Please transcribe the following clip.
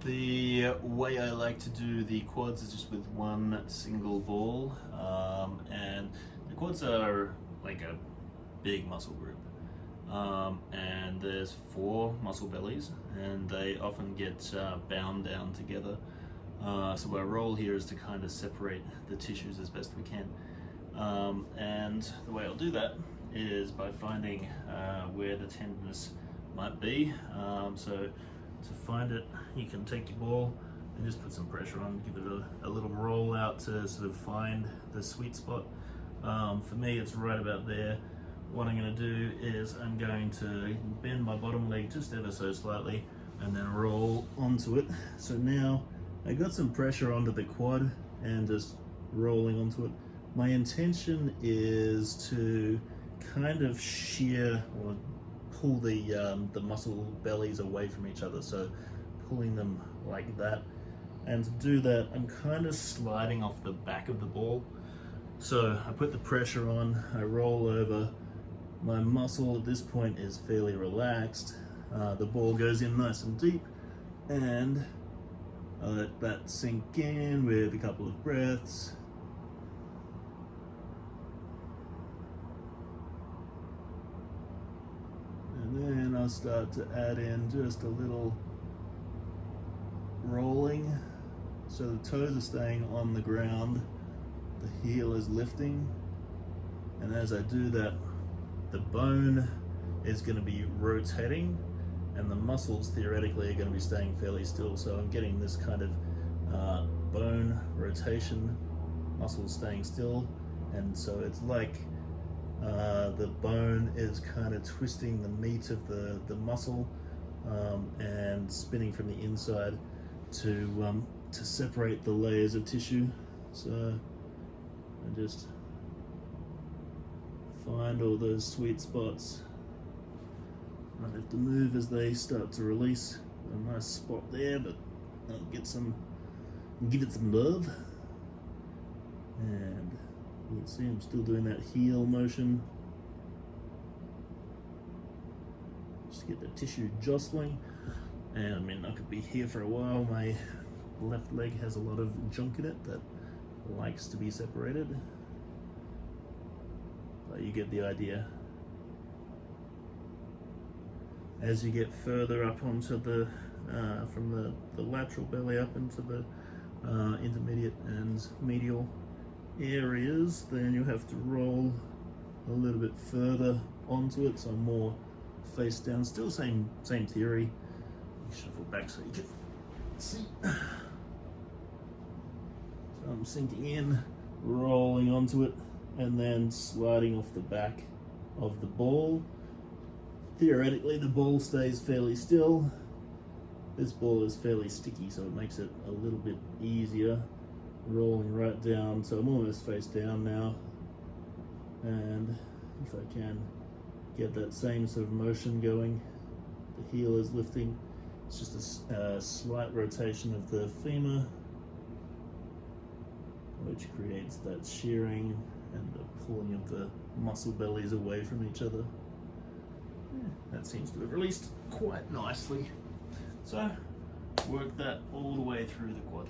The way I like to do the quads is just with one single ball, and the quads are like a big muscle group, and there's 4 muscle bellies, and they often get bound down together. So our role here is to kind of separate the tissues as best we can, and the way I'll do that is by finding where the tenderness might be. So to find it, you can take your ball and just put some pressure on, give it a little roll out to sort of find the sweet spot. For me, it's right about there. What I'm going to do is I'm going to bend my bottom leg just ever so slightly and then roll onto it. So now I got some pressure onto the quad and just rolling onto it. My intention is to kind of shear or pull the muscle bellies away from each other, so pulling them like that. And to do that, I'm kind of sliding off the back of the ball. So I put the pressure on, I roll over, my muscle at this point is fairly relaxed, the ball goes in nice and deep, and I let that sink in with a couple of breaths. And then I'll start to add in just a little rolling. So the toes are staying on the ground, the heel is lifting, and as I do that, the bone is going to be rotating and the muscles theoretically are going to be staying fairly still. So I'm getting this kind of bone rotation, muscles staying still, and so it's like the bone is kind of twisting the meat of the muscle and spinning from the inside to separate the layers of tissue. So I just find all those sweet spots. I have to move as they start to release. A nice spot there, but I'll give it some love. And you can see I'm still doing that heel motion. Just to get the tissue jostling. And I mean, I could be here for a while. My left leg has a lot of junk in it that likes to be separated. But you get the idea. As you get further up onto the, from the lateral belly up into the intermediate and medial areas, then you have to roll a little bit further onto it, so more face down. Still same theory. Shuffle back so you can see. So I'm sinking in, rolling onto it, and then sliding off the back of the ball. Theoretically, the ball stays fairly still. This ball is fairly sticky, so it makes it a little bit easier. Rolling right down, so I'm almost face down now. And if I can get that same sort of motion going, the heel is lifting. It's just a slight rotation of the femur, which creates that shearing and the pulling of the muscle bellies away from each other. That seems to have released quite nicely. So work that all the way through the quad.